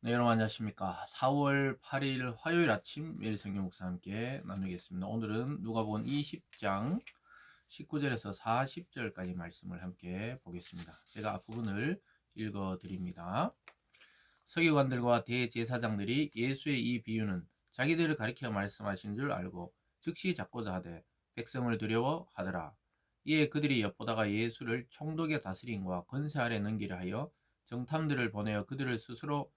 네, 여러분 안녕하십니까. 4월 8일 화요일 아침 매일 성경 묵상 함께 나누겠습니다. 오늘은 누가복음 20장 19절에서 40절까지 말씀을 함께 보겠습니다. 제가 앞부분을 읽어 드립니다. 서기관들과 대제사장들이 예수의 이 비유는 자기들을 가리켜 말씀하신 줄 알고 즉시 잡고자 하되 백성을 두려워하더라. 이에 그들이 엿보다가 예수를 총독의 다스림과 권세 아래 넘기려 하여 정탐들을 보내어 그들을 스스로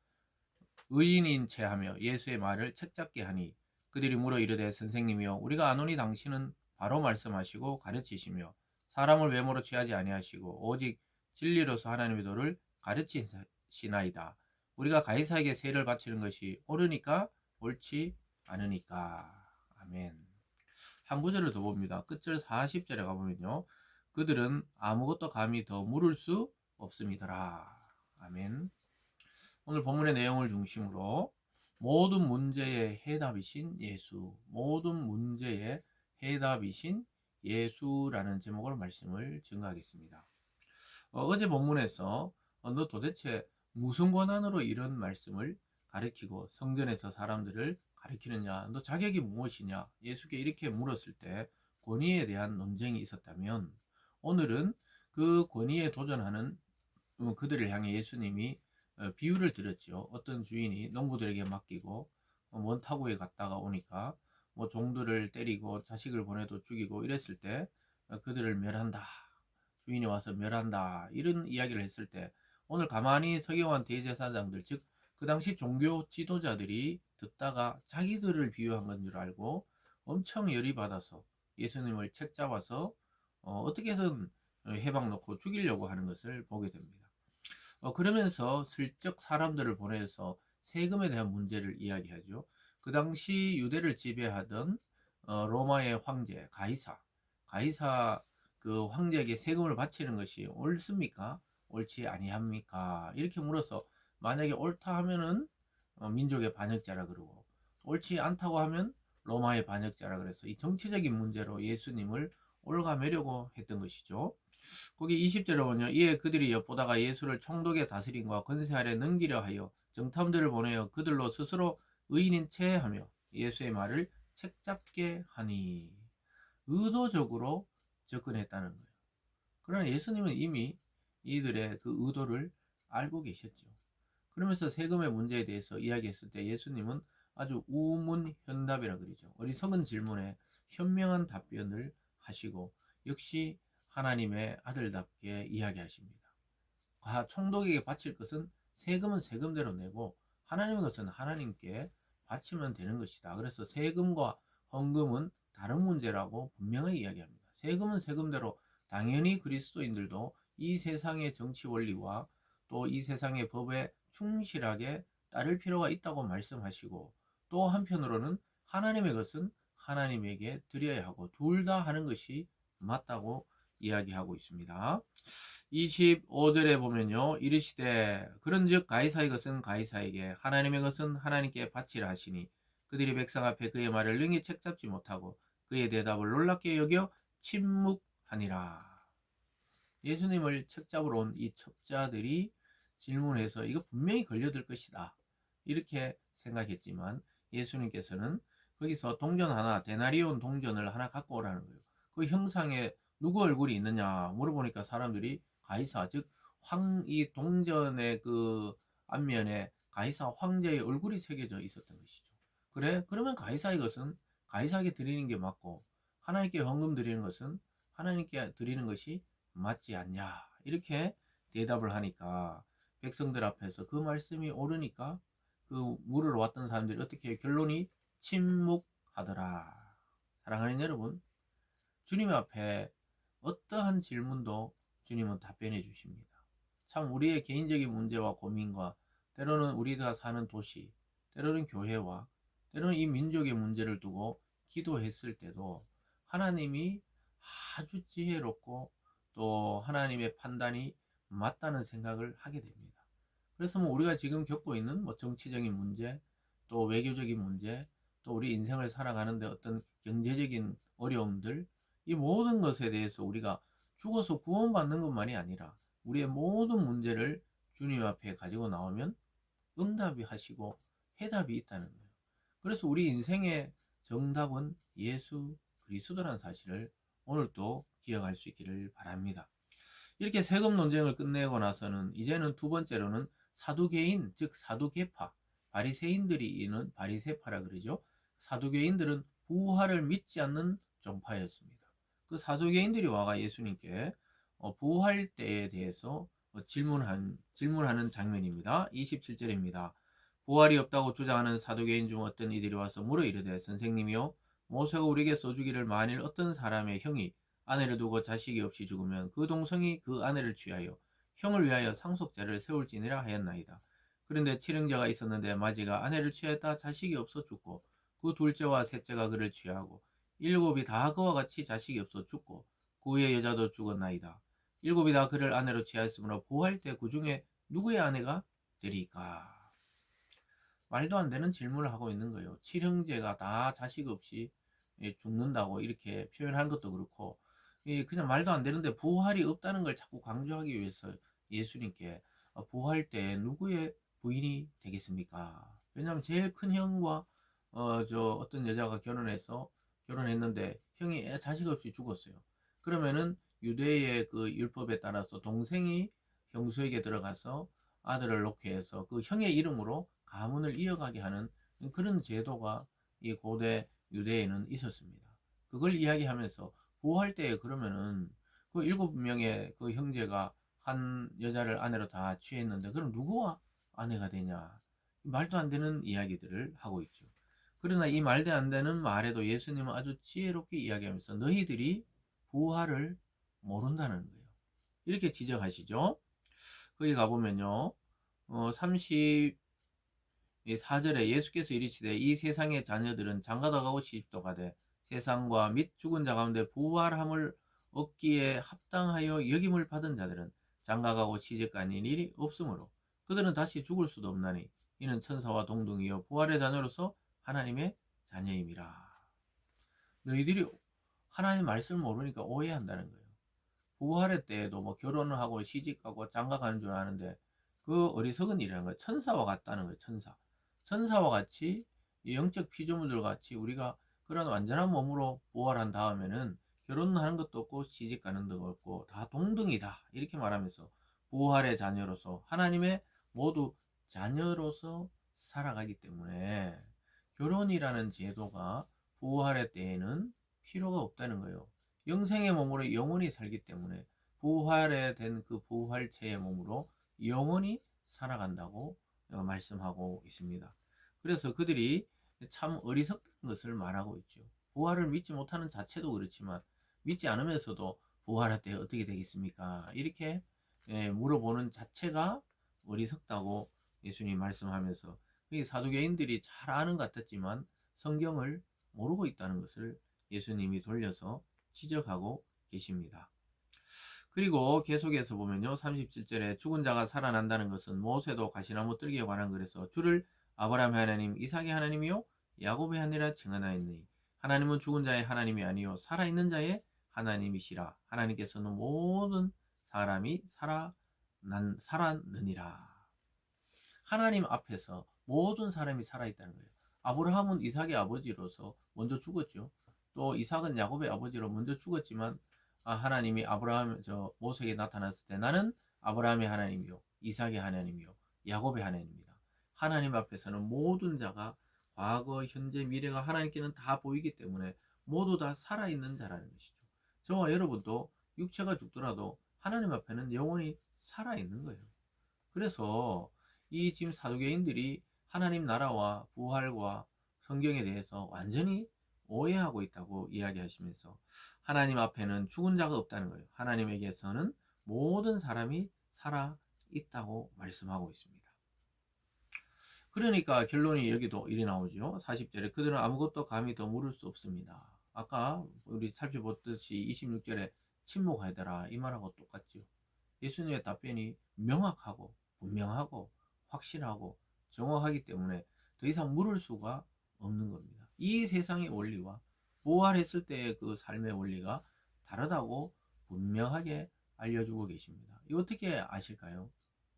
의인인 체하며 예수의 말을 책잡게 하니 그들이 물어 이르되 선생님이여 우리가 아노니 당신은 바로 말씀하시고 가르치시며 사람을 외모로 취하지 아니하시고 오직 진리로서 하나님의 도를 가르치시나이다. 우리가 가이사에게 세를 바치는 것이 옳으니까 옳지 않으니까. 아멘. 한 구절을 더 봅니다. 끝절 40절에 가보면요. 그들은 아무것도 감히 더 물을 수 없음이더라. 아멘. 오늘 본문의 내용을 중심으로 모든 문제의 해답이신 예수, 모든 문제의 해답이신 예수라는 제목으로 말씀을 증거하겠습니다. 어제 본문에서 너 도대체 무슨 권한으로 이런 말씀을 가르치고 성전에서 사람들을 가르치느냐, 너 자격이 무엇이냐, 예수께 이렇게 물었을 때 권위에 대한 논쟁이 있었다면 오늘은 그 권위에 도전하는 그들을 향해 예수님이 비유를 들었죠. 어떤 주인이 농부들에게 맡기고 먼 타국에 갔다가 오니까 뭐 종들을 때리고 자식을 보내도 죽이고 이랬을 때 그들을 멸한다. 주인이 와서 멸한다. 이런 이야기를 했을 때 오늘 가만히 서기관 대제사장들 즉 그 당시 종교 지도자들이 듣다가 자기들을 비유한 건 줄 알고 엄청 열이 받아서 예수님을 책잡아서 어떻게 해서든 해방 놓고 죽이려고 하는 것을 보게 됩니다. 그러면서 슬쩍 사람들을 보내서 세금에 대한 문제를 이야기하죠. 그 당시 유대를 지배하던 로마의 황제 가이사 그 황제에게 세금을 바치는 것이 옳습니까? 옳지 아니합니까? 이렇게 물어서 만약에 옳다 하면은 민족의 반역자라 그러고 옳지 않다고 하면 로마의 반역자라 그래서 이 정치적인 문제로 예수님을 올가매려고 했던 것이죠. 거기 20절에 보면 이에 그들이 엿보다가 예수를 총독의 다스림과 권세 아래 넘기려 하여 정탐들을 보내어 그들로 스스로 의인인 채 하며 예수의 말을 책잡게 하니 의도적으로 접근했다는 거예요. 그러나 예수님은 이미 이들의 그 의도를 알고 계셨죠. 그러면서 세금의 문제에 대해서 이야기했을 때 예수님은 아주 우문현답이라 그러죠. 어리석은 질문에 현명한 답변을 하시고 역시 하나님의 아들답게 이야기하십니다. 총독에게 바칠 것은 세금은 세금대로 내고 하나님의 것은 하나님께 바치면 되는 것이다. 그래서 세금과 헌금은 다른 문제라고 분명히 이야기합니다. 세금은 세금대로 당연히 그리스도인들도 이 세상의 정치 원리와 또 이 세상의 법에 충실하게 따를 필요가 있다고 말씀하시고 또 한편으로는 하나님의 것은 하나님에게 드려야 하고 둘 다 하는 것이 맞다고 이야기하고 있습니다. 25절에 보면요. 이르시되 그런즉 가이사의 것은 가이사에게 하나님의 것은 하나님께 바치라 하시니 그들이 백성 앞에 그의 말을 능히 책잡지 못하고 그의 대답을 놀랍게 여겨 침묵하니라. 예수님을 책잡으러 온 이 첩자들이 질문해서 이거 분명히 걸려들 것이다. 이렇게 생각했지만 예수님께서는 거기서 동전 하나, 데나리온 동전을 하나 갖고 오라는 거예요. 그 형상에 누구 얼굴이 있느냐 물어보니까 사람들이 가이사, 즉 이 동전의 그 앞면에 가이사 황제의 얼굴이 새겨져 있었던 것이죠. 그래? 그러면 가이사의 것은 가이사에게 드리는 게 맞고 하나님께 헌금 드리는 것은 하나님께 드리는 것이 맞지 않냐? 이렇게 대답을 하니까 백성들 앞에서 그 말씀이 옳으니까 그 물으러 왔던 사람들이 어떻게 결론이 침묵하더라. 사랑하는 여러분, 주님 앞에 어떠한 질문도 주님은 답변해 주십니다. 참 우리의 개인적인 문제와 고민과 때로는 우리가 사는 도시, 때로는 교회와 때로는 이 민족의 문제를 두고 기도했을 때도 하나님이 아주 지혜롭고 또 하나님의 판단이 맞다는 생각을 하게 됩니다. 그래서 뭐 우리가 지금 겪고 있는 뭐 정치적인 문제, 또 외교적인 문제, 또 우리 인생을 살아가는데 어떤 경제적인 어려움들, 이 모든 것에 대해서 우리가 죽어서 구원받는 것만이 아니라 우리의 모든 문제를 주님 앞에 가지고 나오면 응답이 하시고 해답이 있다는 거예요. 그래서 우리 인생의 정답은 예수 그리스도라는 사실을 오늘 또 기억할 수 있기를 바랍니다. 이렇게 세금 논쟁을 끝내고 나서는 이제는 두 번째로는 사두개인, 즉 사두개파, 바리새인들이 있는 바리새파라 그러죠. 사두개인들은 부활을 믿지 않는 종파였습니다. 그 사두개인들이 와가 예수님께 부활 때에 대해서 질문하는 장면입니다. 27절입니다. 부활이 없다고 주장하는 사두개인 중 어떤 이들이 와서 물어 이르되 선생님이요 모세가 우리에게 써주기를 만일 어떤 사람의 형이 아내를 두고 자식이 없이 죽으면 그 동성이 그 아내를 취하여 형을 위하여 상속자를 세울지니라 하였나이다. 그런데 칠형제가 있었는데 마지가 아내를 취하였다 자식이 없어 죽고 그 둘째와 셋째가 그를 취하고 일곱이 다 그와 같이 자식이 없어 죽고 그 후에 여자도 죽었나이다. 일곱이 다 그를 아내로 취하였으므로 부활 때 그 중에 누구의 아내가 되리까? 말도 안 되는 질문을 하고 있는 거예요. 칠형제가 다 자식 없이 죽는다고 이렇게 표현한 것도 그렇고 그냥 말도 안 되는데 부활이 없다는 걸 자꾸 강조하기 위해서 예수님께 부활 때 누구의 부인이 되겠습니까? 왜냐하면 제일 큰 형과 어떤 여자가 결혼했는데 형이 자식 없이 죽었어요. 그러면은 유대의 그 율법에 따라서 동생이 형수에게 들어가서 아들을 놓게 해서 그 형의 이름으로 가문을 이어가게 하는 그런 제도가 이 고대 유대에는 있었습니다. 그걸 이야기하면서 부활 때에 그러면은 그 일곱 명의 그 형제가 한 여자를 아내로 다 취했는데 그럼 누구와 아내가 되냐? 말도 안 되는 이야기들을 하고 있죠. 그러나 이 말도 안 되는 말에도 예수님은 아주 지혜롭게 이야기하면서 너희들이 부활을 모른다는 거예요. 이렇게 지적하시죠. 거기 가보면요. 34절에 예수께서 이르시되 이 세상의 자녀들은 장가도 가고 시집도 가되 세상과 및 죽은 자 가운데 부활함을 얻기에 합당하여 여김을 받은 자들은 장가가고 시집가는 일이 없으므로 그들은 다시 죽을 수도 없나니 이는 천사와 동등이요 부활의 자녀로서 하나님의 자녀임이라. 너희들이 하나님 말씀을 모르니까 오해한다는 거예요. 부활의 때에도 뭐 결혼을 하고 시집가고 장가가는 줄 아는데 그 어리석은 일이라는 거예요. 천사와 같다는 거예요. 천사와 같이 영적 피조물들 같이 우리가 그런 완전한 몸으로 부활한 다음에는 결혼하는 것도 없고 시집가는 것도 없고 다 동등이다 이렇게 말하면서 부활의 자녀로서 하나님의 모두 자녀로서 살아가기 때문에 결혼이라는 제도가 부활의 때에는 필요가 없다는 거예요. 영생의 몸으로 영원히 살기 때문에 부활에 된 그 부활체의 몸으로 영원히 살아간다고 말씀하고 있습니다. 그래서 그들이 참 어리석다는 것을 말하고 있죠. 부활을 믿지 못하는 자체도 그렇지만 믿지 않으면서도 부활할 때 어떻게 되겠습니까? 이렇게 물어보는 자체가 어리석다고 예수님 말씀하면서 사두개인들이 잘 아는 것 같았지만 성경을 모르고 있다는 것을 예수님이 돌려서 지적하고 계십니다. 그리고 계속해서 보면요. 37절에 죽은 자가 살아난다는 것은 모세도 가시나무 뜰기에 관한 글에서 주를 아브라함의 하나님, 이삭의 하나님이요 야곱의 하나님이라 칭하나이니 하나님은 죽은 자의 하나님이 아니요 살아있는 자의 하나님이시라. 하나님께서는 모든 사람이 살아느니라. 하나님 앞에서 모든 사람이 살아있다는 거예요. 아브라함은 이삭의 아버지로서 먼저 죽었죠. 또 이삭은 야곱의 아버지로 먼저 죽었지만 하나님이 모세에게 나타났을 때 나는 아브라함의 하나님이요 이삭의 하나님이요 야곱의 하나님입니다. 하나님 앞에서는 모든 자가 과거, 현재, 미래가 하나님께는 다 보이기 때문에 모두 다 살아있는 자라는 것이죠. 저와 여러분도 육체가 죽더라도 하나님 앞에는 영원히 살아있는 거예요. 그래서 이 지금 사두개인들이 하나님 나라와 부활과 성경에 대해서 완전히 오해하고 있다고 이야기하시면서 하나님 앞에는 죽은 자가 없다는 거예요. 하나님에게서는 모든 사람이 살아 있다고 말씀하고 있습니다. 그러니까 결론이 여기도 이리 나오죠. 40절에 그들은 아무것도 감히 더 물을 수 없습니다. 아까 우리 살펴봤듯이 26절에 침묵하더라 이 말하고 똑같죠. 예수님의 답변이 명확하고 분명하고 확실하고 정확하기 때문에 더 이상 물을 수가 없는 겁니다. 이 세상의 원리와 부활했을 때의 그 삶의 원리가 다르다고 분명하게 알려주고 계십니다. 이 어떻게 아실까요?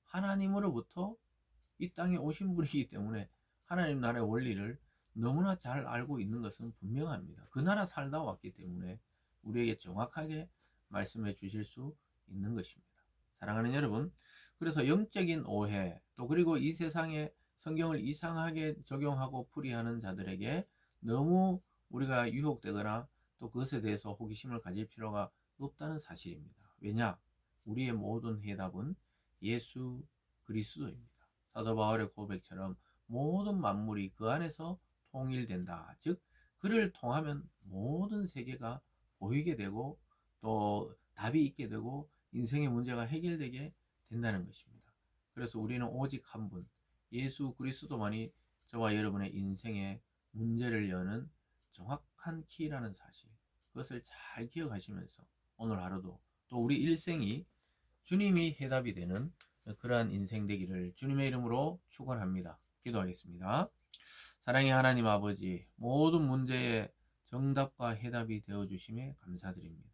하나님으로부터 이 땅에 오신 분이기 때문에 하나님 나라의 원리를 너무나 잘 알고 있는 것은 분명합니다. 그 나라 살다 왔기 때문에 우리에게 정확하게 말씀해 주실 수 있는 것입니다. 사랑하는 여러분, 그래서 영적인 오해, 또 그리고 이 세상에 성경을 이상하게 적용하고 풀이하는 자들에게 너무 우리가 유혹되거나 또 그것에 대해서 호기심을 가질 필요가 없다는 사실입니다. 왜냐? 우리의 모든 해답은 예수 그리스도입니다. 사도 바울의 고백처럼 모든 만물이 그 안에서 통일된다. 즉, 그를 통하면 모든 세계가 보이게 되고 또 답이 있게 되고 인생의 문제가 해결되게 된다는 것입니다. 그래서 우리는 오직 한 분, 예수 그리스도만이 저와 여러분의 인생의 문제를 여는 정확한 키라는 사실, 그것을 잘 기억하시면서 오늘 하루도 또 우리 일생이 주님이 해답이 되는 그러한 인생 되기를 주님의 이름으로 축원합니다. 기도하겠습니다. 사랑의 하나님 아버지, 모든 문제의 정답과 해답이 되어 주심에 감사드립니다.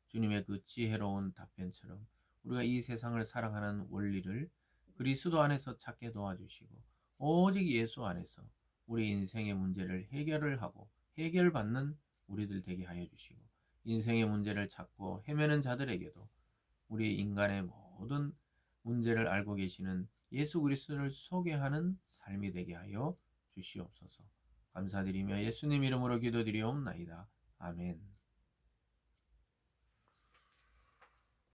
주님의 그 지혜로운 답변처럼 우리가 이 세상을 살아가는 원리를 그리스도 안에서 찾게 도와주시고 오직 예수 안에서 우리 인생의 문제를 해결을 하고 해결받는 우리들 되게 하여 주시고 인생의 문제를 찾고 헤매는 자들에게도 우리 인간의 모든 문제를 알고 계시는 예수 그리스도를 소개하는 삶이 되게 하여 주시옵소서. 감사드리며 예수님 이름으로 기도드리옵나이다. 아멘.